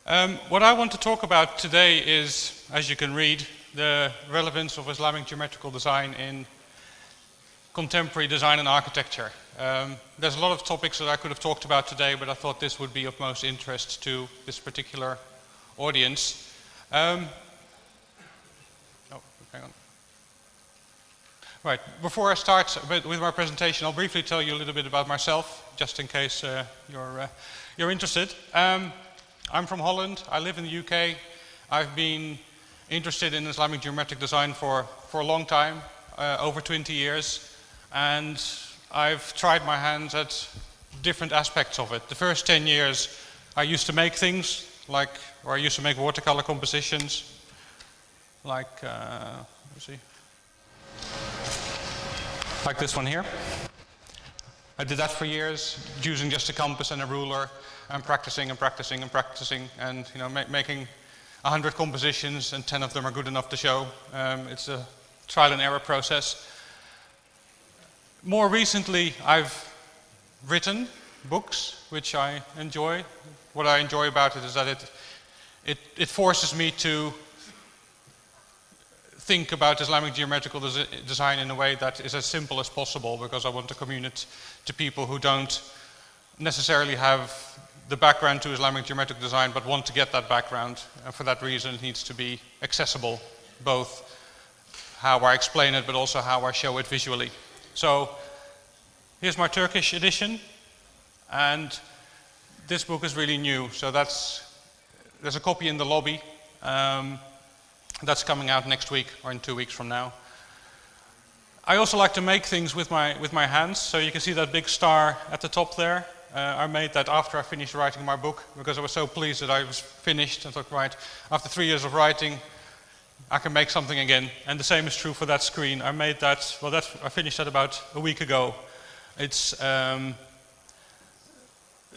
What I want to talk about today is, as you can read, the relevance of Islamic geometrical design in contemporary design and architecture. There's a lot of topics that I could have talked about today, but I thought this would be of most interest to this particular audience. Oh, hang on. Right, before I start with my presentation, I'll briefly tell you a little bit about myself, just in case you're interested. I'm from Holland. I live in the UK. I've been interested in Islamic geometric design for a long time, over 20 years, and I've tried my hands at different aspects of it. The first 10 years I used to make things I used to make watercolor compositions, like this one here. I did that for years, using just a compass and a ruler, and practicing and practicing and practicing, and making 100 compositions, and 10 of them are good enough to show. It's a trial and error process. More recently, I've written books, which I enjoy. What I enjoy about it is that it forces me to think about Islamic geometrical design in a way that is as simple as possible, because I want to communicate to people who don't necessarily have the background to Islamic geometric design but want to get that background. And for that reason it needs to be accessible, both how I explain it but also how I show it visually. So here's my Turkish edition, and this book is really new, so there's a copy in the lobby. That's coming out next week or in 2 weeks from now. I also like to make things with my hands, so you can see that big star at the top there. I made that after I finished writing my book, because I was so pleased that I was finished. I thought, right, after 3 years of writing, I can make something again. And the same is true for that screen. I made that, I finished that about a week ago. It's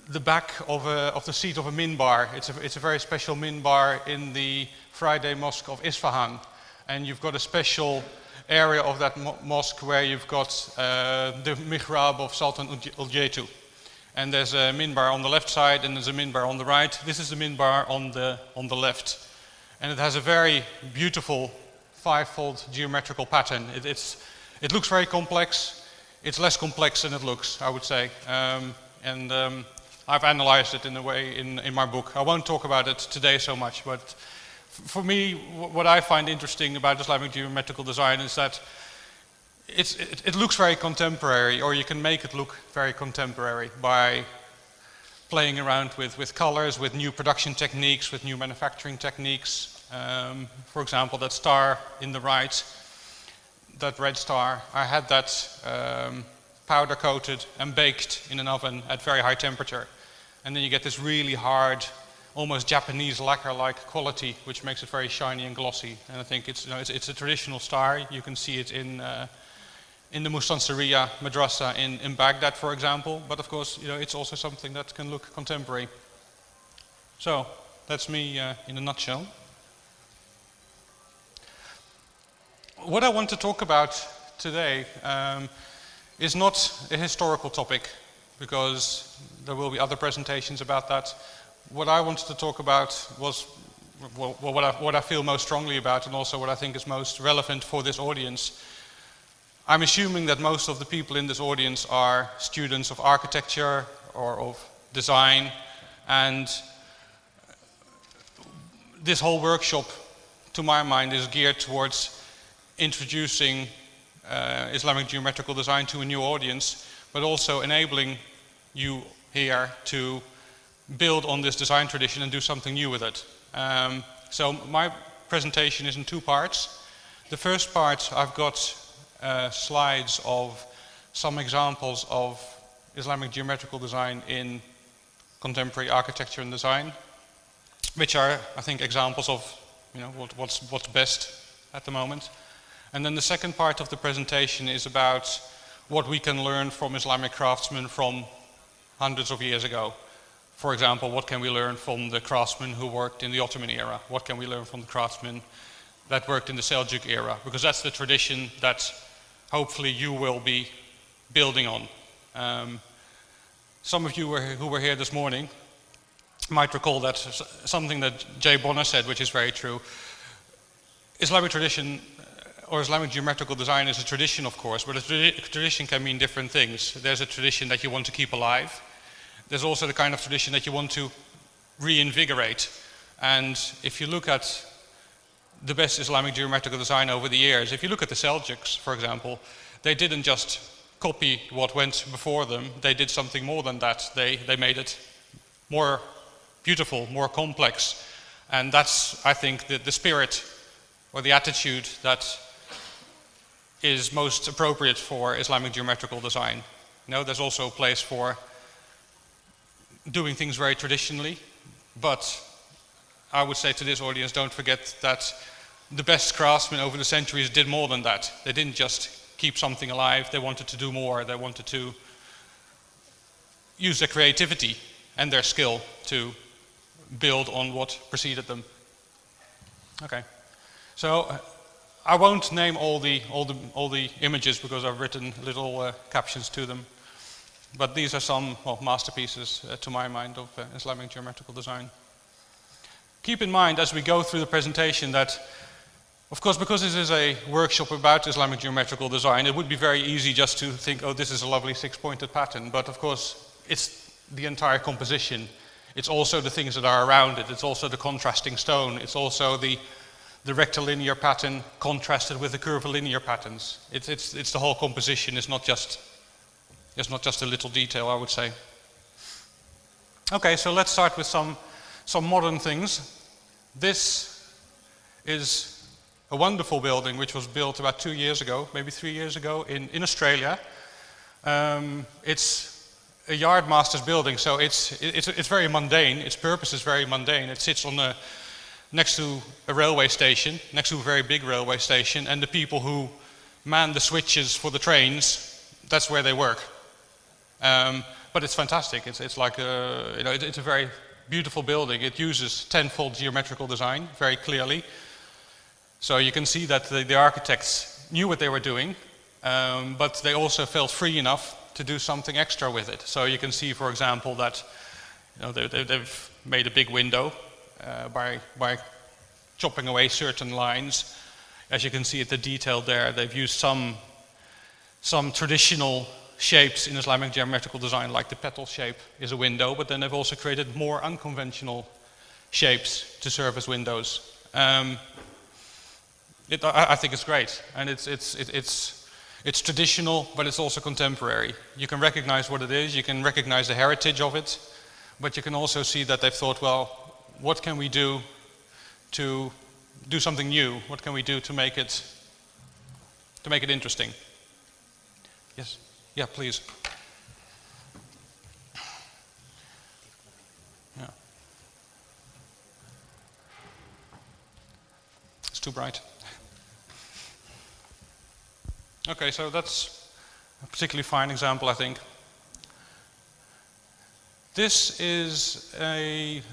the back of the seat of a minbar. It's a very special minbar in the Friday Mosque of Isfahan. And you've got a special area of that mosque where you've got the mihrab of Sultan Ul-Jaytu. And there's a minbar on the left side and there's a minbar on the right. This is the minbar on the left. And it has a very beautiful five-fold geometrical pattern. It looks very complex. It's less complex than it looks, I would say. I've analyzed it in a way in my book. I won't talk about it today so much, but for me, what I find interesting about Islamic geometrical design is that it looks very contemporary, or you can make it look very contemporary by playing around with colors, with new production techniques, with new manufacturing techniques. For example, that star in the right, that red star, I had that powder coated and baked in an oven at very high temperature. And then you get this really hard, almost Japanese lacquer-like quality, which makes it very shiny and glossy. And I think it's a traditional star. You can see it in the Mustansiriya madrasa in Baghdad, for example. But of course, it's also something that can look contemporary. So that's me in a nutshell. What I want to talk about today is not a historical topic, because there will be other presentations about that. What I wanted to talk about was what I feel most strongly about, and also what I think is most relevant for this audience. I'm assuming that most of the people in this audience are students of architecture or of design, and this whole workshop, to my mind, is geared towards introducing Islamic geometrical design to a new audience, but also enabling you here to build on this design tradition and do something new with it. So my presentation is in two parts. The first part, I've got slides of some examples of Islamic geometrical design in contemporary architecture and design, which are, I think, examples of what's best at the moment. And then the second part of the presentation is about what we can learn from Islamic craftsmen from hundreds of years ago. For example, what can we learn from the craftsmen who worked in the Ottoman era? What can we learn from the craftsmen that worked in the Seljuk era? Because that's the tradition that hopefully you will be building on. Some of you who were here this morning might recall that something that J. Bonner said, which is very true. Islamic tradition or Islamic geometrical design is a tradition, of course, but a tradition can mean different things. There's a tradition that you want to keep alive. There's also the kind of tradition that you want to reinvigorate. And if you look at the best Islamic geometrical design over the years, if you look at the Seljuks, for example, they didn't just copy what went before them, they did something more than that. They made it more beautiful, more complex. And that's, I think, the spirit or the attitude that is most appropriate for Islamic geometrical design. You know, there's also a place for doing things very traditionally, but I would say to this audience, don't forget that the best craftsmen over the centuries did more than that. They didn't just keep something alive, they wanted to do more, they wanted to use their creativity and their skill to build on what preceded them. Okay, so I won't name all the images because I've written little captions to them, but these are some masterpieces to my mind of Islamic geometrical design. Keep in mind as we go through the presentation that, of course, because this is a workshop about Islamic geometrical design, it would be very easy just to think, oh, this is a lovely six-pointed pattern, but of course it's the entire composition. It's also the things that are around it. It's also the contrasting stone. It's also the rectilinear pattern contrasted with the curvilinear patterns. It's the whole composition. It's not just a little detail, I would say. Okay, so let's start with some modern things. This is a wonderful building which was built about 2 years ago, maybe 3 years ago in Australia. It's a yardmaster's building, so it's very mundane. Its purpose is very mundane. It sits on next to a railway station, next to a very big railway station, and the people who man the switches for the trains, that's where they work. But it's fantastic. It's like it's a very beautiful building. It uses tenfold geometrical design very clearly. So you can see that the architects knew what they were doing, but they also felt free enough to do something extra with it. So you can see, for example, that they've made a big window by chopping away certain lines. As you can see at the detail there, they've used some traditional shapes in Islamic geometrical design, like the petal shape is a window, but then they've also created more unconventional shapes to serve as windows. I think it's great, and it's traditional, but it's also contemporary. You can recognize what it is, you can recognize the heritage of it, but you can also see that they've thought, well, what can we do to do something new? What can we do to make it interesting? Yes, yeah, please. Yeah. It's too bright. Okay, so that's a particularly fine example, I think. This is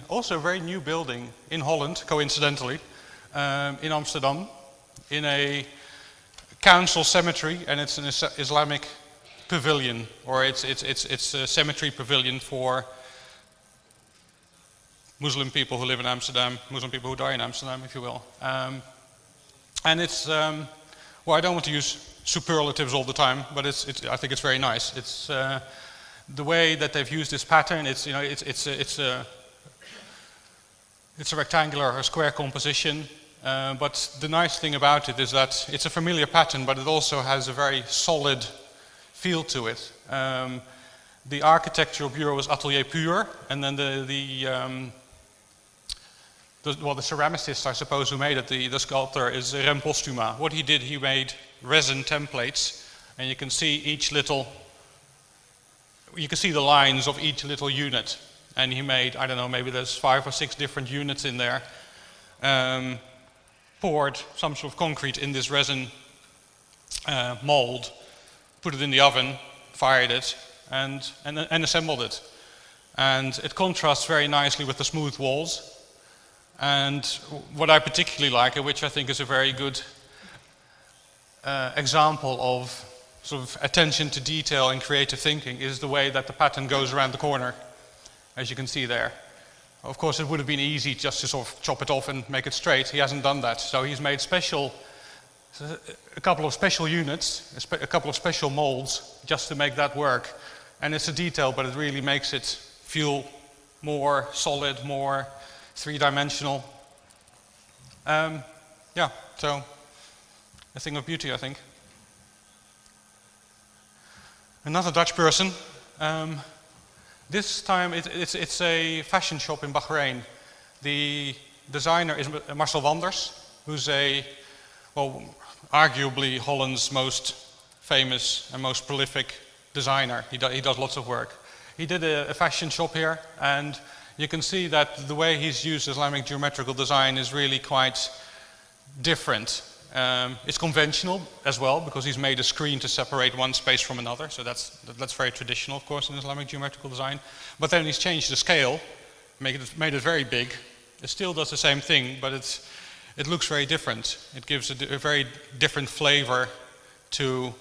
also a very new building in Holland, coincidentally, in Amsterdam, in a council cemetery, and it's an Islamic pavilion, or it's a cemetery pavilion for Muslim people who live in Amsterdam, Muslim people who die in Amsterdam, if you will. And it's, well, I don't want to use superlatives all the time, but I think it's very nice. It's the way that they've used this pattern. It's a rectangular or square composition, but the nice thing about it is that it's a familiar pattern, but it also has a very solid feel to it. The architectural bureau was Atelier Pur, and then the ceramicist, I suppose, who made it, the sculptor, is Rem Postuma. What he did, he made resin templates, and you can see the lines of each little unit. And he made, I don't know, maybe there's 5 or 6 different units in there, poured some sort of concrete in this resin mold, put it in the oven, fired it, and assembled it. And it contrasts very nicely with the smooth walls. And what I particularly like, which I think is a very good example of sort of attention to detail and creative thinking, is the way that the pattern goes around the corner, as you can see there. Of course, it would have been easy just to sort of chop it off and make it straight. He hasn't done that. So he's made a couple of special units, a couple of special molds just to make that work. And it's a detail, but it really makes it feel more solid, more three-dimensional. Yeah, so a thing of beauty, I think. Another Dutch person. This time it's a fashion shop in Bahrain. The designer is Marcel Wanders, who's arguably Holland's most famous and most prolific designer. He does lots of work. He did a fashion shop here, and you can see that the way he's used Islamic geometrical design is really quite different. It's conventional as well, because he's made a screen to separate one space from another, so that's very traditional, of course, in Islamic geometrical design. But then he's changed the scale, made it very big. It still does the same thing, but it looks very different. It gives a very different flavor to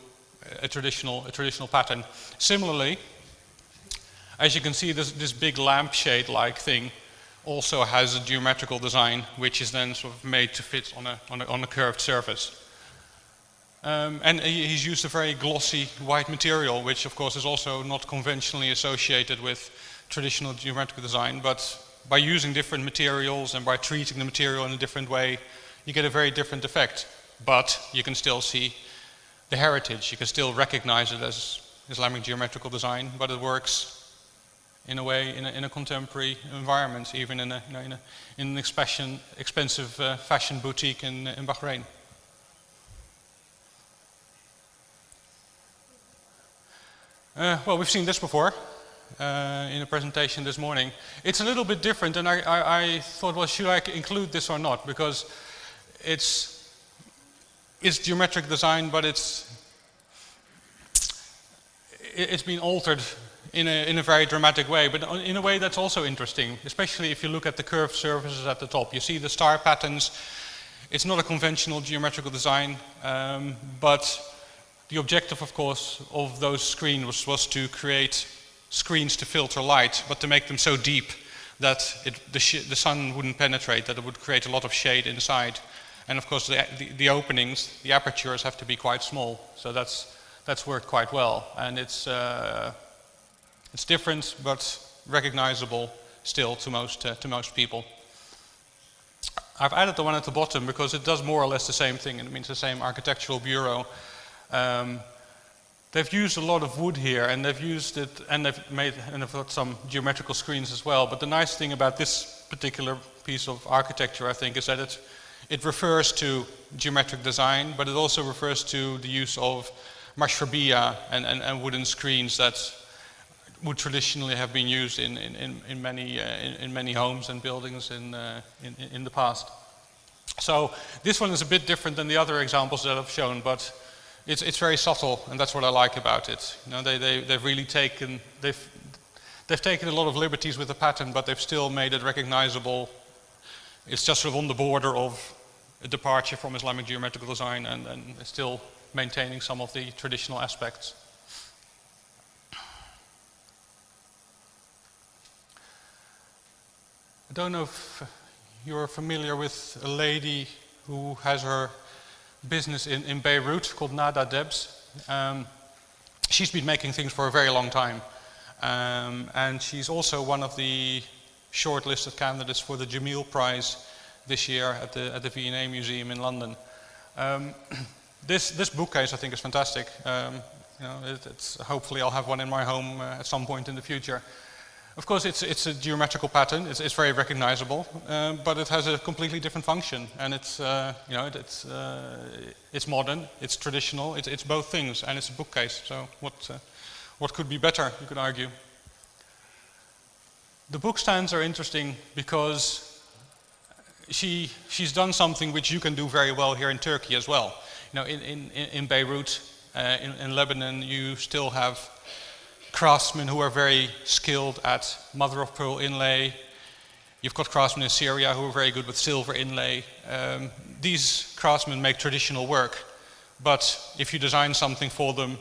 a traditional pattern. Similarly, as you can see, this big lampshade-like thing also has a geometrical design, which is then sort of made to fit on a curved surface. And he's used a very glossy white material, which of course is also not conventionally associated with traditional geometrical design, but by using different materials and by treating the material in a different way, you get a very different effect. But you can still see the heritage, you can still recognize it as Islamic geometrical design, but it works in a way, in a contemporary environment, even in an expensive fashion boutique in Bahrain. Well, we've seen this before in a presentation this morning. It's a little bit different, and I thought, well, should I include this or not? Because it's geometric design, but it's been altered in a very dramatic way, but in a way that's also interesting, especially if you look at the curved surfaces at the top. You see the star patterns. It's not a conventional geometrical design, but the objective, of course, of those screens was to create screens to filter light, but to make them so deep that the sun wouldn't penetrate, that it would create a lot of shade inside. And of course, the openings, the apertures have to be quite small, so that's worked quite well. And it's different, but recognizable still to most people. I've added the one at the bottom because it does more or less the same thing. It means the same architectural bureau. They've used a lot of wood here, and they've used it, and they've got some geometrical screens as well. But the nice thing about this particular piece of architecture, I think, is that it refers to geometric design, but it also refers to the use of mashrabiyah and wooden screens that would traditionally have been used in many homes and buildings in the past. So this one is a bit different than the other examples that I've shown, but it's very subtle, and that's what I like about it. You know, they've really taken a lot of liberties with the pattern, but they've still made it recognizable. It's just sort of on the border of a departure from Islamic geometrical design, and still maintaining some of the traditional aspects. I don't know if you're familiar with a lady who has her business in Beirut called Nada Debs. She's been making things for a very long time, and she's also one of the shortlisted candidates for the Jamil Prize this year at the V&A Museum in London. This bookcase, I think, is fantastic. You know, hopefully I'll have one in my home at some point in the future. Of course, it's a geometrical pattern. It's very recognizable, but it has a completely different function, and it's modern, it's traditional, it's both things, and it's a bookcase. So what could be better? You could argue. The book stands are interesting because she's done something which you can do very well here in Turkey as well. You know, in Beirut, in Lebanon, you still have craftsmen who are very skilled at mother-of-pearl inlay. You've got craftsmen in Syria who are very good with silver inlay. These craftsmen make traditional work, but if you design something for them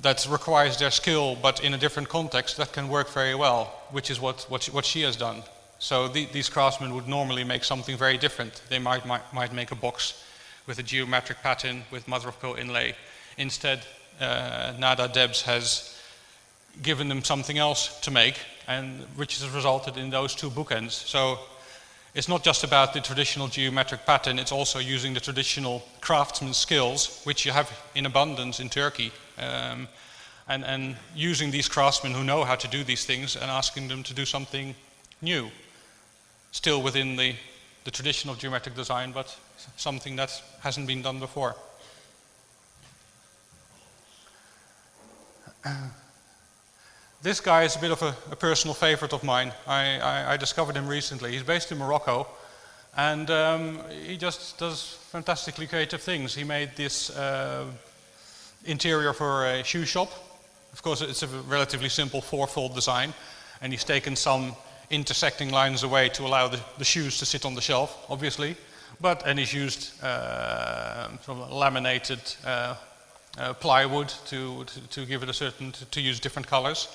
that requires their skill, but in a different context, that can work very well, which is what she has done. So these craftsmen would normally make something very different. They might make a box with a geometric pattern with mother of pearl inlay. Instead, Nada Debs has given them something else to make, and which has resulted in those two bookends. So it's not just about the traditional geometric pattern, it's also using the traditional craftsman skills, which you have in abundance in Turkey, and using these craftsmen who know how to do these things and asking them to do something new, still within the tradition of geometric design, but something that hasn't been done before. This guy is a bit of a personal favorite of mine. I discovered him recently. He's based in Morocco, and he just does fantastically creative things. He made this interior for a shoe shop. Of course, it's a relatively simple fourfold design, and he's taken some intersecting lines away to allow the shoes to sit on the shelf, obviously. And he's used sort of laminated plywood to give it a certain, to use different colors.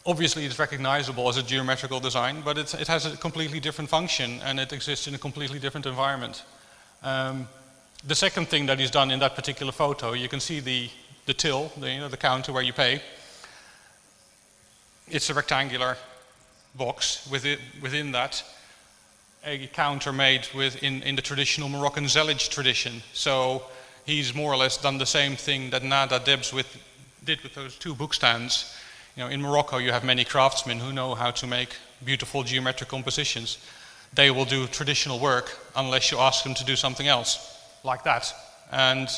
Obviously it's recognizable as a geometrical design, but it has a completely different function and it exists in a completely different environment. The second thing that he's done in that particular photo, you can see the till, the counter where you pay. It's a rectangular box. Within that, a counter made in the traditional Moroccan zellage tradition. So he's more or less done the same thing that Nada Debs did with those two book stands. In Morocco you have many craftsmen who know how to make beautiful geometric compositions. They will do traditional work unless you ask them to do something else, like that. And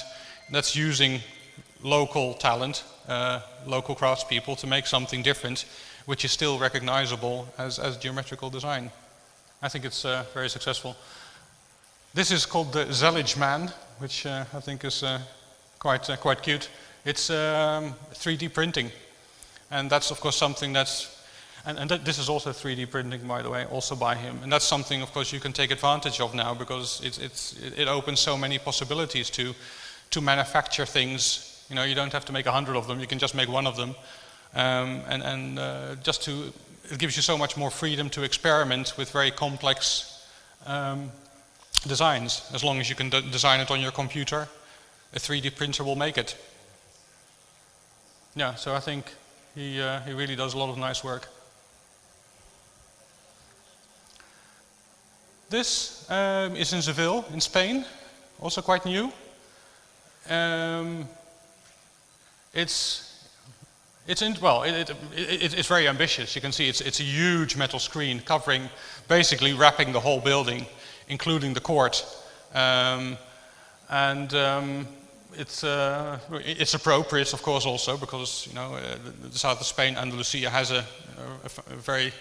that's using local talent, local craftspeople to make something different, which is still recognizable as geometrical design. I think it's very successful. This is called the Zellage Man, which I think is quite cute. It's 3D printing. And that's of course something this is also 3D printing, by the way, also by him. And that's something of course you can take advantage of now, because it opens so many possibilities to manufacture things. You don't have to make 100 of them, you can just make one of them. It gives you so much more freedom to experiment with very complex designs. As long as you can design it on your computer, a 3D printer will make it. Yeah, so I think he really does a lot of nice work. This is in Seville, in Spain, also quite new. It's very ambitious. You can see it's a huge metal screen covering, basically wrapping the whole building, including the court. It's appropriate, of course, also because the south of Spain, Andalusia, has a very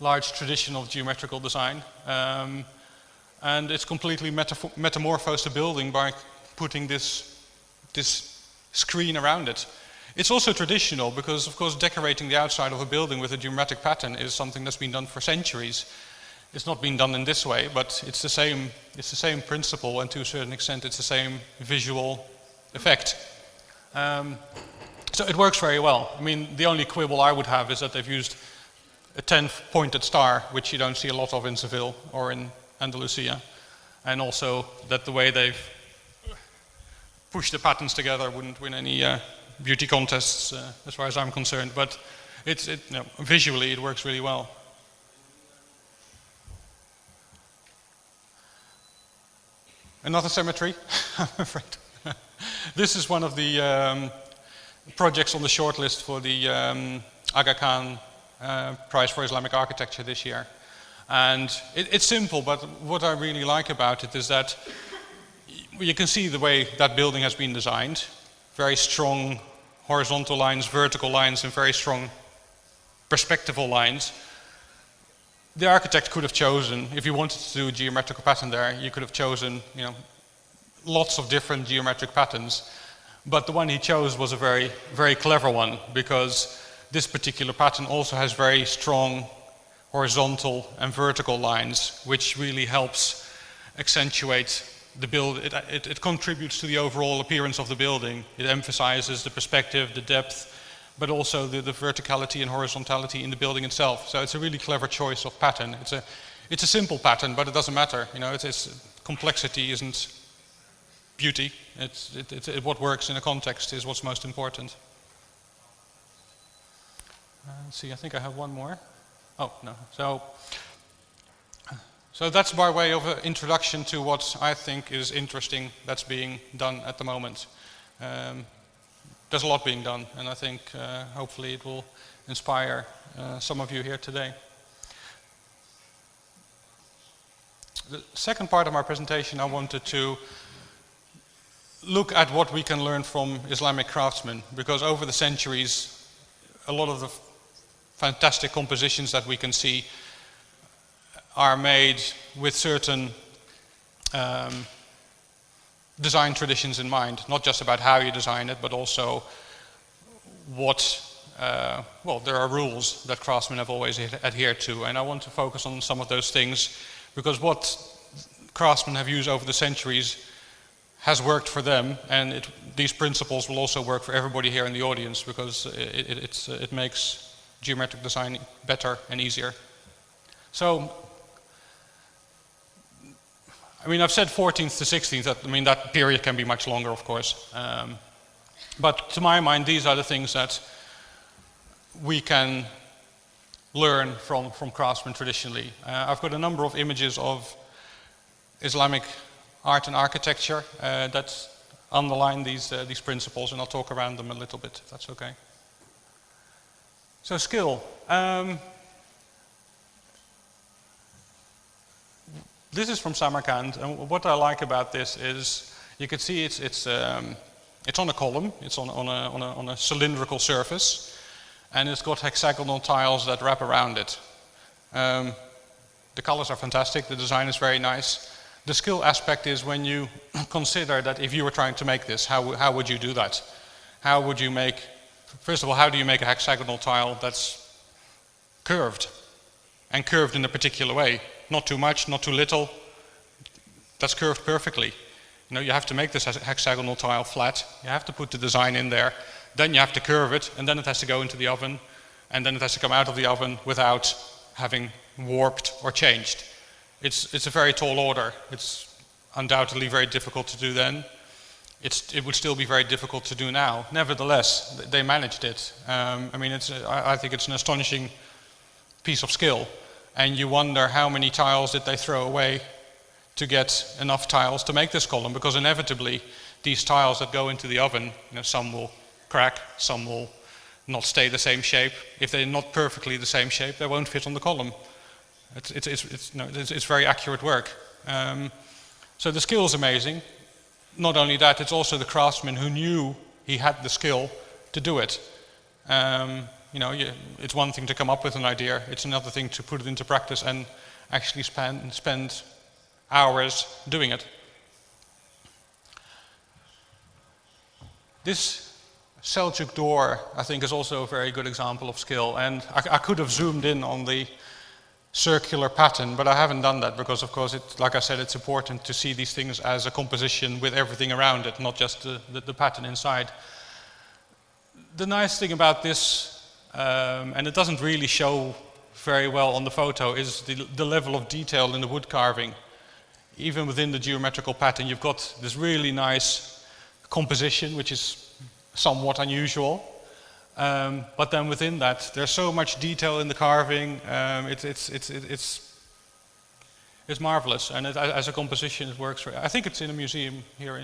large tradition of geometrical design, and it's completely metamorphosed the building by putting this screen around it. It's also traditional because, of course, decorating the outside of a building with a geometric pattern is something that's been done for centuries. It's not been done in this way, but it's the same principle, and to a certain extent it's the same visual effect. So it works very well. I mean, the only quibble I would have is that they've used a 10-pointed star, which you don't see a lot of in Seville or in Andalusia, and also that the way they've pushed the patterns together wouldn't win any beauty contests, as far as I'm concerned. But visually it works really well. Another cemetery, I'm afraid. This is one of the projects on the shortlist for the Aga Khan Prize for Islamic Architecture this year. And it's simple, but what I really like about it is that you can see the way that building has been designed. Very strong horizontal lines, vertical lines, and very strong perspectival lines. The architect could have chosen, if you wanted to do a geometrical pattern there, you could have chosen, lots of different geometric patterns. But the one he chose was a very, very clever one, because this particular pattern also has very strong horizontal and vertical lines, which really helps accentuate the build. It contributes to the overall appearance of the building. It emphasizes the perspective, the depth, but also the verticality and horizontality in the building itself. So it's a really clever choice of pattern. It's a simple pattern, but it doesn't matter. You know, complexity isn't beauty. What works in a context is what's most important. Let's see, I think I have one more. Oh, no. So that's by way of an introduction to what I think is interesting that's being done at the moment. There's a lot being done, and I think hopefully it will inspire some of you here today. The second part of my presentation, I wanted to look at what we can learn from Islamic craftsmen, because over the centuries, a lot of the fantastic compositions that we can see are made with certain design traditions in mind, not just about how you design it, but also what, well, there are rules that craftsmen have always adhered to, and I want to focus on some of those things, because what craftsmen have used over the centuries has worked for them, and these principles will also work for everybody here in the audience, because it makes geometric design better and easier. So, I mean, I've said 14th to 16th, I mean, that period can be much longer, of course. But to my mind, these are the things that we can learn from craftsmen traditionally. I've got a number of images of Islamic art and architecture that underline these principles, and I'll talk around them a little bit, if that's okay. So skill. This is from Samarkand, and what I like about this is you can see it's on a column, it's on a cylindrical surface, and it's got hexagonal tiles that wrap around it. The colors are fantastic, the design is very nice. The skill aspect is when you consider that if you were trying to make this, how would you do that? How would you make, first of all, how do you make a hexagonal tile that's curved? And curved in a particular way. Not too much, not too little. That's curved perfectly. You know, you have to make this hexagonal tile flat. You have to put the design in there. Then you have to curve it, and then it has to go into the oven. And then it has to come out of the oven without having warped or changed. It's a very tall order. It's undoubtedly very difficult to do then. It would still be very difficult to do now. Nevertheless, they managed it. I mean, I think it's an astonishing piece of skill. And you wonder how many tiles did they throw away to get enough tiles to make this column, because inevitably these tiles that go into the oven, you know, some will crack, some will not stay the same shape. If they're not perfectly the same shape, they won't fit on the column. It's very accurate work. So the skill is amazing. Not only that, it's also the craftsman who knew he had the skill to do it. You know, it's one thing to come up with an idea, it's another thing to put it into practice and actually spend hours doing it. This Seljuk door, I think, is also a very good example of skill, and I could have zoomed in on the circular pattern, but I haven't done that because, of course, like I said, it's important to see these things as a composition with everything around it, not just the pattern inside. The nice thing about this, and it doesn't really show very well on the photo, is the level of detail in the wood carving. Even within the geometrical pattern, you've got this really nice composition, which is somewhat unusual. But then within that, there's so much detail in the carving. It's marvelous, and as a composition, it works. I think it's in a museum here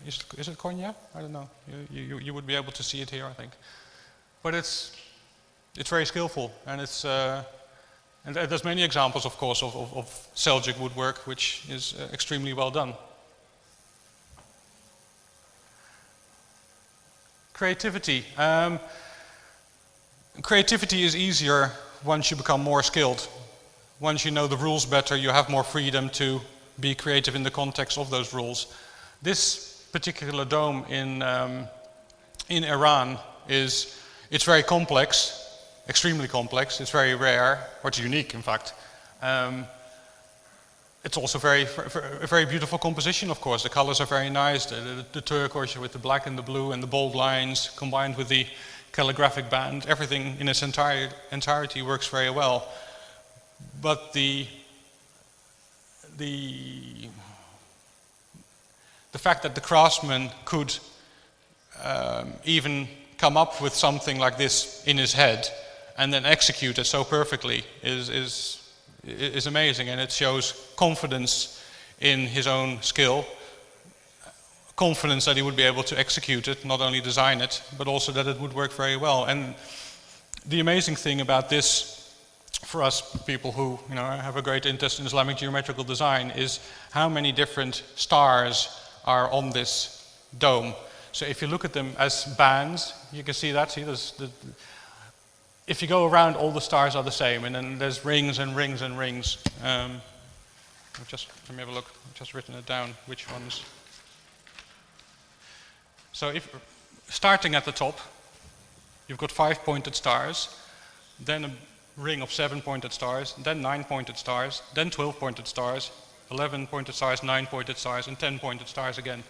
is it Konya? I don't know. You would be able to see it here, I think. But it's very skillful, and and there's many examples, of course, of Seljuk woodwork, which is extremely well done. Creativity. Creativity is easier once you become more skilled. Once you know the rules better, you have more freedom to be creative in the context of those rules. This particular dome in Iran it's very complex, extremely complex. It's very rare, or it's unique, in fact. It's also a very beautiful composition, of course. The colors are very nice. The turquoise with the black and the blue and the bold lines, combined with the calligraphic band, everything in its entirety works very well. But the fact that the craftsman could even come up with something like this in his head and then execute it so perfectly is amazing, and it shows confidence in his own skill, confidence that he would be able to execute it, not only design it, but also that it would work very well. And the amazing thing about this, for us people who have a great interest in Islamic geometrical design, is how many different stars are on this dome. So if you look at them as bands, you can see that. See, if you go around, all the stars are the same, and then there's rings and rings and rings. Let me have a look. I've just written it down, which ones. So if starting at the top, you've got 5 pointed stars, then a ring of 7 pointed stars, then 9 pointed stars, then 12 pointed stars, 11 pointed stars, 9 pointed stars, and 10 pointed stars again.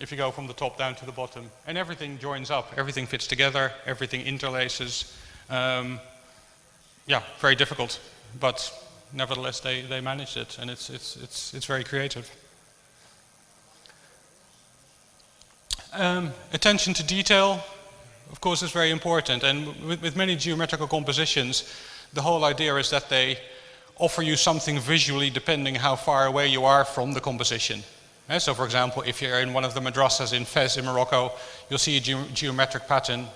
If you go from the top down to the bottom, and everything joins up, everything fits together, everything interlaces. Yeah, very difficult, but nevertheless they managed it, and it's very creative. Attention to detail, of course, is very important, and with many geometrical compositions, the whole idea is that they offer you something visually depending how far away you are from the composition. So for example, if you're in one of the madrasas in Fez in Morocco, you'll see a geometric pattern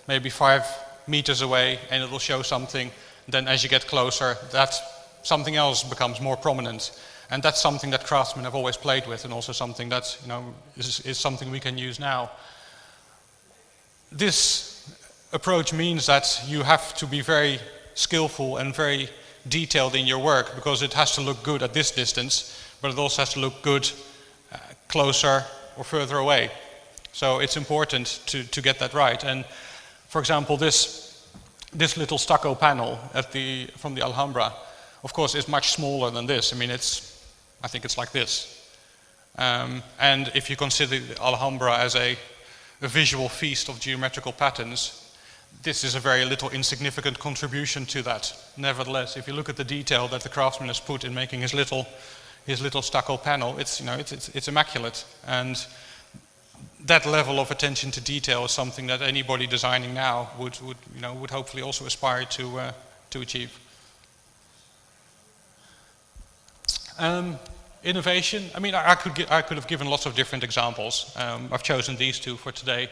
maybe 5 meters away, and it will show something. Then as you get closer, that something else becomes more prominent. And that's something that craftsmen have always played with, and also something that is something we can use now. This approach means that you have to be very skillful and very detailed in your work, because it has to look good at this distance, but it also has to look good closer or further away. So it's important to get that right. And for example, this little stucco panel from the Alhambra, of course, is much smaller than this. I mean, I think it's like this. And if you consider the Alhambra as a visual feast of geometrical patterns, this is a very little insignificant contribution to that. Nevertheless, if you look at the detail that the craftsman has put in making his little stucco panel, it's immaculate. And that level of attention to detail is something that anybody designing now would hopefully also aspire to achieve. Innovation. I mean, I could have given lots of different examples. I've chosen these two for today.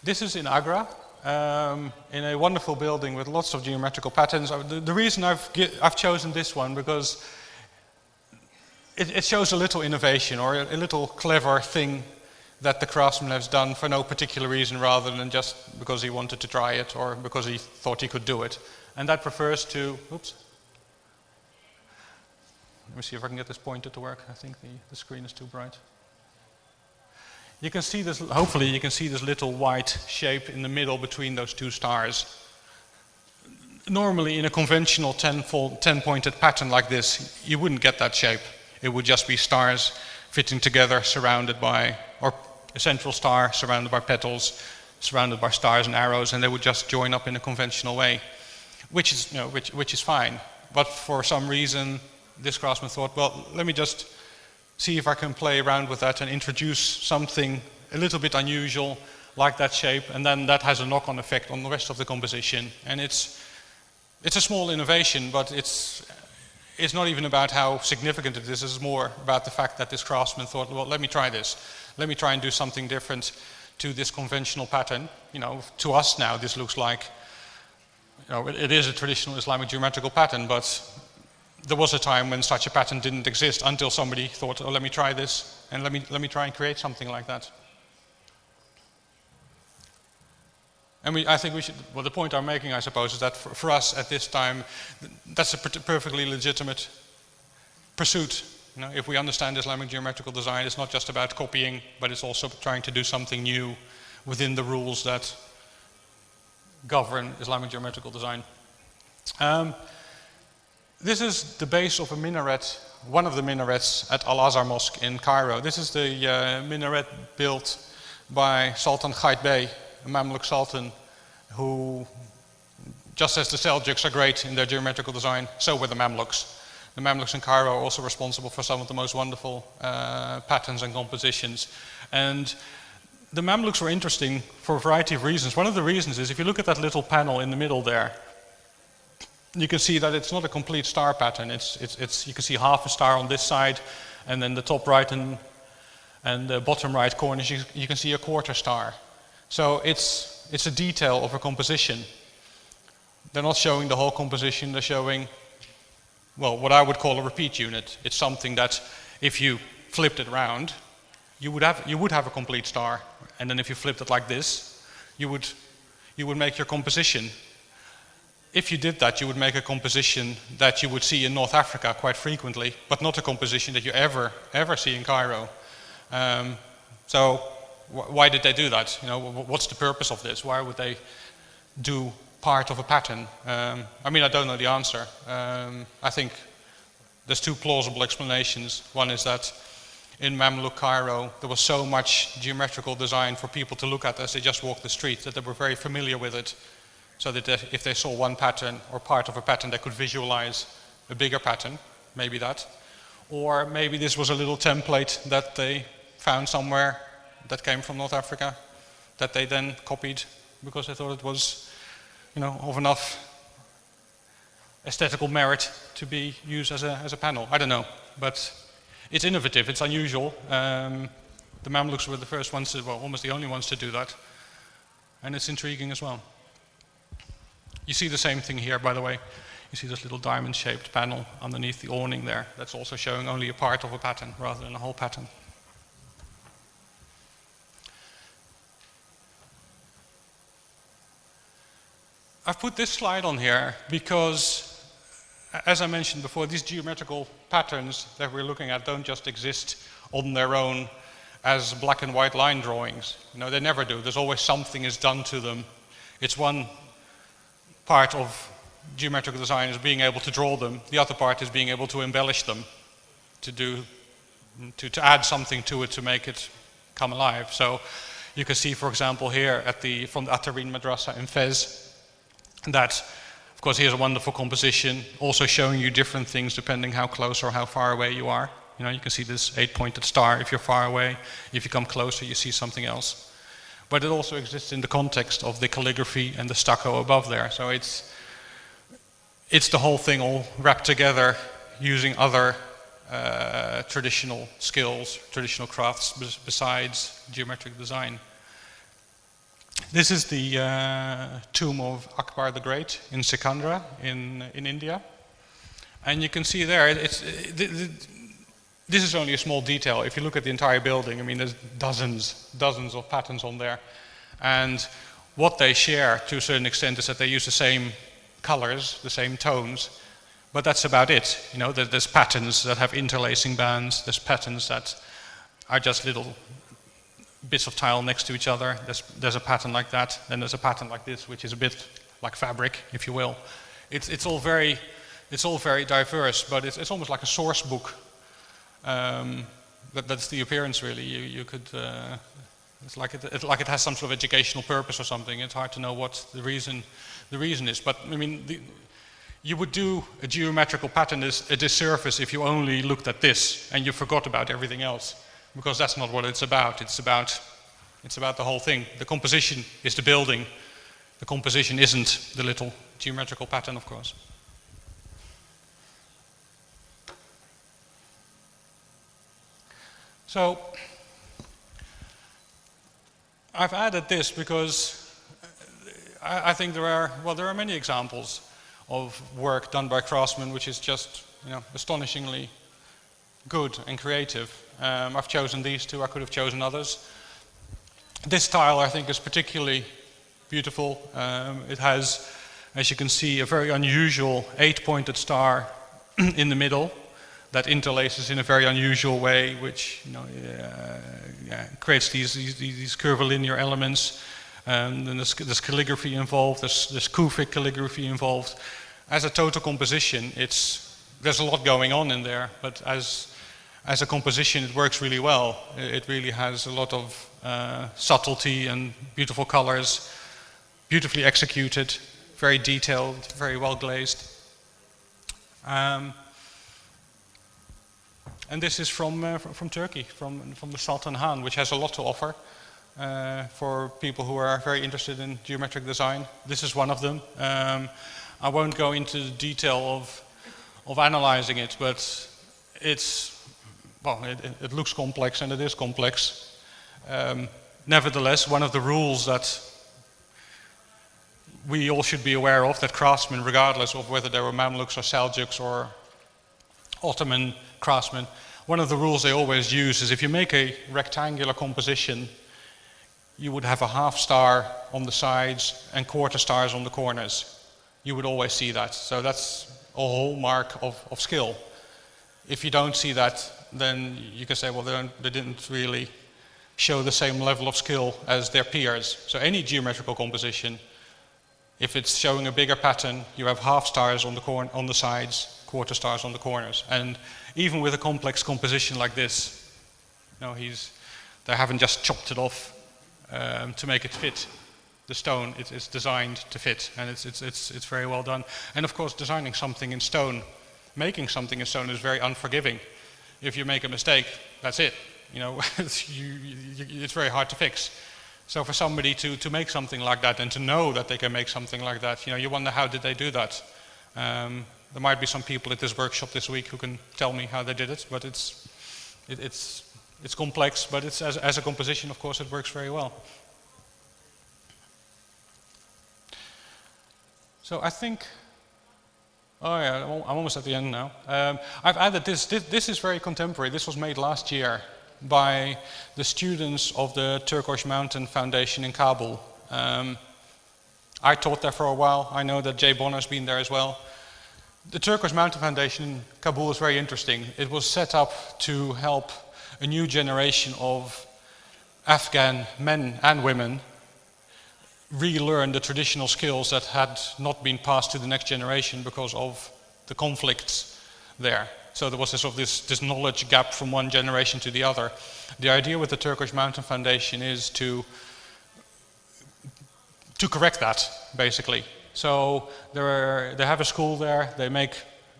This is in Agra, in a wonderful building with lots of geometrical patterns. The reason I've chosen this one, because it shows a little innovation, or a little clever thing that the craftsman has done for no particular reason, rather than just because he wanted to try it or because he thought he could do it. And that refers to, oops. Let me see if I can get this pointer to work. I think the screen is too bright. You can see this, hopefully you can see this little white shape in the middle between those two stars. Normally in a conventional 10-pointed pattern like this, you wouldn't get that shape. It would just be stars fitting together, surrounded by, or a central star surrounded by petals, surrounded by stars and arrows, and they would just join up in a conventional way, which is fine. But for some reason, this craftsman thought, well, let me just see if I can play around with that and introduce something a little bit unusual, like that shape, and then that has a knock-on effect on the rest of the composition. And it's a small innovation, but it's not even about how significant it is. It's more about the fact that this craftsman thought, well, let me try this. Let me try and do something different to this conventional pattern. To us now, this looks like, it is a traditional Islamic geometrical pattern, but there was a time when such a pattern didn't exist, until somebody thought, oh, let me try this, and let me try and create something like that. And I think we should, well, the point I'm making, I suppose, is that for us at this time, that's a perfectly legitimate pursuit. If we understand Islamic geometrical design, it's not just about copying, but it's also trying to do something new within the rules that govern Islamic geometrical design. This is the base of a minaret, one of the minarets at Al-Azhar Mosque in Cairo. This is the minaret built by Sultan Qaitbay Mamluk Sultan who, just as the Seljuks are great in their geometrical design, so were the Mamluks. The Mamluks in Cairo are also responsible for some of the most wonderful patterns and compositions. And the Mamluks were interesting for a variety of reasons. One of the reasons is if you look at that little panel in the middle there, you can see that it's not a complete star pattern. You can see half a star on this side, and then the top right and the bottom right corners, you can see a quarter star. So it's a detail of a composition. They're not showing the whole composition, they're showing, well, what I would call a repeat unit. It's something that if you flipped it around, you would have a complete star. And then if you flipped it like this, you would make your composition. If you did that, you would make a composition that you would see in North Africa quite frequently, but not a composition that you ever see in Cairo. So why did they do that? You know, what's the purpose of this? Why would they do part of a pattern? I mean, I don't know the answer. I think there's two plausible explanations. One is that in Mamluk Cairo, there was so much geometrical design for people to look at as they just walked the street that they were very familiar with it. So that if they saw one pattern or part of a pattern, they could visualize a bigger pattern, maybe that. Or maybe this was a little template that they found somewhere that came from North Africa, that they then copied because they thought it was, you know, of enough aesthetical merit to be used as a panel. I don't know, but it's innovative, it's unusual. The Mamluks were the first ones, well, almost the only ones to do that. And it's intriguing as well. You see the same thing here, by the way. You see this little diamond-shaped panel underneath the awning there. That's also showing only a part of a pattern rather than a whole pattern. I've put this slide on here because, as I mentioned before, these geometrical patterns that we're looking at don't just exist on their own as black and white line drawings. You know, they never do. There's always something is done to them. It's one part of geometrical design is being able to draw them. The other part is being able to embellish them, to add something to it to make it come alive. So you can see, for example, here from the Atarin Madrasa in Fez, that, of course, here's a wonderful composition, also showing you different things depending how close or how far away you are. You know, you can see this 8-pointed star if you're far away. If you come closer, you see something else. But it also exists in the context of the calligraphy and the stucco above there. So it's the whole thing all wrapped together using other traditional skills, traditional crafts besides geometric design. This is the tomb of Akbar the Great in Sikandra in India. And you can see there, this is only a small detail. If you look at the entire building, I mean, there's dozens of patterns on there. And what they share to a certain extent is that they use the same colors, the same tones, but that's about it. You know, there's patterns that have interlacing bands, there's patterns that are just little bits of tile next to each other. There's a pattern like that, then there's a pattern like this, which is a bit like fabric, if you will. It's all very diverse, but it's almost like a source book. That's the appearance, really. You could, it's like it has some sort of educational purpose or something. It's hard to know what the reason is. But I mean, you would do a geometrical pattern as a disservice if you only looked at this and you forgot about everything else, because that's not what it's about. It's about the whole thing. The composition is the building. The composition isn't the little geometrical pattern, of course. So I've added this because I think there are many examples of work done by craftsmen which is just, you know, astonishingly good and creative. I've chosen these two. I could have chosen others. This tile, I think, is particularly beautiful. It has, as you can see, a very unusual 8-pointed star in the middle that interlaces in a very unusual way, which, you know, creates these curvilinear elements. And there's calligraphy involved. There's Kufic calligraphy involved. As a total composition, there's a lot going on in there. But as a composition, it works really well. It really has a lot of subtlety and beautiful colors, beautifully executed, very detailed, very well glazed. And this is from Turkey, from the Sultan Han, which has a lot to offer for people who are very interested in geometric design. This is one of them. I won't go into the detail of analyzing it, but it looks complex, and it is complex. Nevertheless, one of the rules that we all should be aware of, that craftsmen, regardless of whether they were Mamluks or Seljuks or Ottoman craftsmen, one of the rules they always use is if you make a rectangular composition, you would have a half star on the sides and quarter stars on the corners. You would always see that. So that's a hallmark of skill. If you don't see that, then you can say, well, they didn't really show the same level of skill as their peers. So any geometrical composition, if it's showing a bigger pattern, you have half stars on the sides, quarter stars on the corners. And even with a complex composition like this, they haven't just chopped it off to make it fit the stone. It's designed to fit, and it's very well done. And of course, designing something in stone, making something in stone is very unforgiving. If you make a mistake, that's it. It's very hard to fix. So for somebody to make something like that and to know that they can make something like that, you wonder how did they do that. There might be some people at this workshop this week who can tell me how they did it, but it's complex, but it's as a composition, of course, it works very well. So I think, I'm almost at the end now. I've added this. This is very contemporary. This was made last year by the students of the Turkish Mountain Foundation in Kabul. I taught there for a while. I know that Jay Bonner's been there as well. The Turkish Mountain Foundation in Kabul is very interesting. It was set up to help a new generation of Afghan men and women relearn the traditional skills that had not been passed to the next generation because of the conflicts there. So there was this knowledge gap from one generation to the other. The idea with the Turkish Mountain Foundation is to correct that, basically. So they have a school there. They make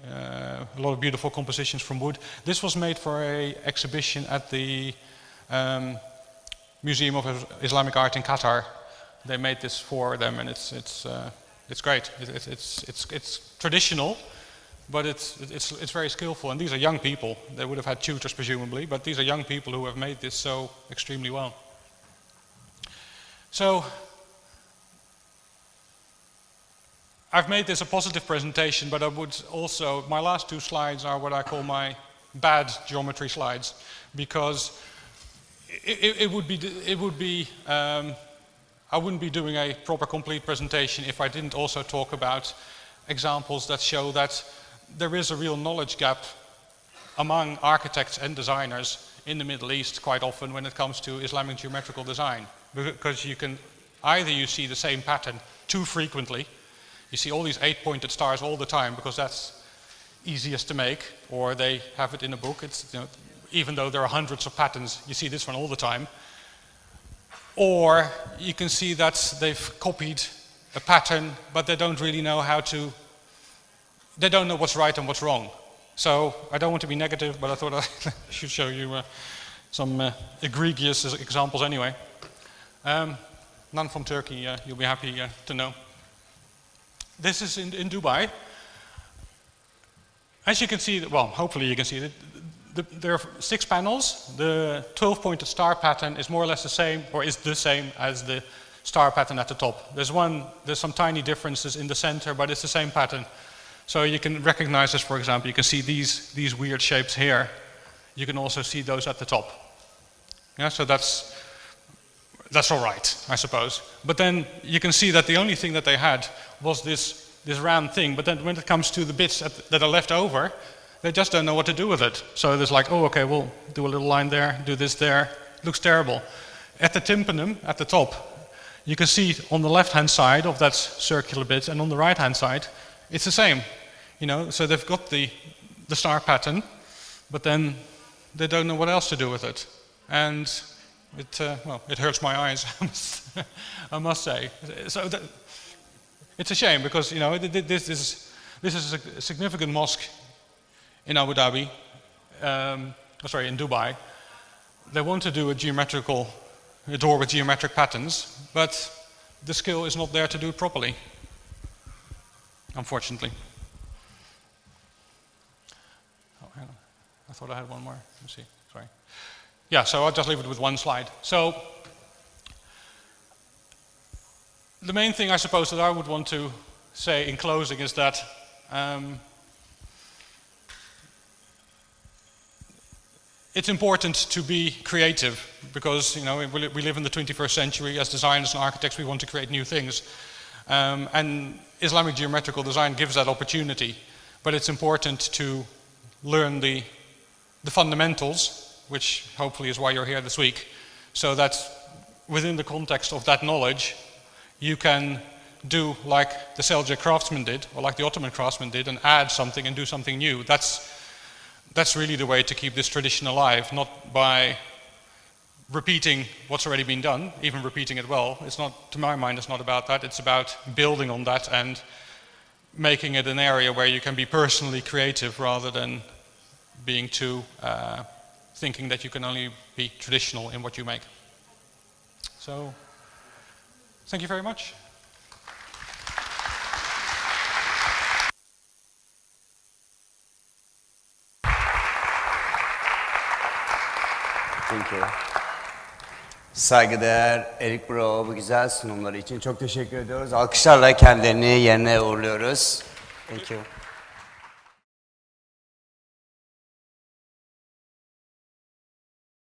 a lot of beautiful compositions from wood. This was made for an exhibition at the Museum of Islamic Art in Qatar. They made this for them, and it's great. It's traditional, but it's very skillful. And these are young people. They would have had tutors presumably, but these are young people who have made this so extremely well. So I've made this a positive presentation, but I would also, my last two slides are what I call my bad geometry slides, because it would be I wouldn't be doing a proper complete presentation if I didn't also talk about examples that show that there is a real knowledge gap among architects and designers in the Middle East quite often when it comes to Islamic geometrical design. Because you see the same pattern too frequently. You see all these 8-pointed stars all the time because that's easiest to make, or they have it in a book. Even though there are hundreds of patterns, you see this one all the time. Or you can see that they've copied a pattern, but they don't really know they don't know what's right and what's wrong. So I don't want to be negative, but I thought I should show you some egregious examples anyway. None from Turkey, you'll be happy to know. This is in Dubai. As you can see, well, hopefully you can see it. There are 6 panels. The 12-pointed star pattern is more or less the same, or is the same as the star pattern at the top. There's some tiny differences in the center, but it's the same pattern. So you can recognize this, for example. You can see these weird shapes here. You can also see those at the top. Yeah, so that's all right, I suppose. But then you can see that the only thing that they had was this round thing. But then when it comes to the bits that are left over, they just don't know what to do with it. So there's like, oh, okay, we'll do a little line there, do this there. It looks terrible. At the tympanum, at the top, you can see on the left-hand side of that circular bit, and on the right-hand side, it's the same. So they've got the star pattern, but then they don't know what else to do with it. And well, it hurts my eyes, I must say. So it's a shame because, you know, this is a significant mosque in Abu Dhabi, sorry, in Dubai. They want to do a door with geometric patterns, but the skill is not there to do it properly, unfortunately. Oh, hang on. I thought I had one more. Let me see. Sorry. Yeah, so I'll just leave it with one slide. So the main thing I suppose that I would want to say in closing is that it's important to be creative because, you know, we live in the 21st century. As designers and architects, we want to create new things. And Islamic geometrical design gives that opportunity. But it's important to learn the fundamentals, which hopefully is why you're here this week, so that within the context of that knowledge, you can do like the Seljuk craftsman did, or like the Ottoman craftsman did, and add something and do something new. That's really the way to keep this tradition alive, not by repeating what's already been done, even repeating it well. It's not, to my mind, it's not about that. It's about building on that and making it an area where you can be personally creative rather than being too thinking that you can only be traditional in what you make. So, thank you very much. Thank you. Saygıdeğer Erik Broug bu güzel sunumları için çok teşekkür ediyoruz. Alkışlarla kendilerini yerine uğurluyoruz. Thank you.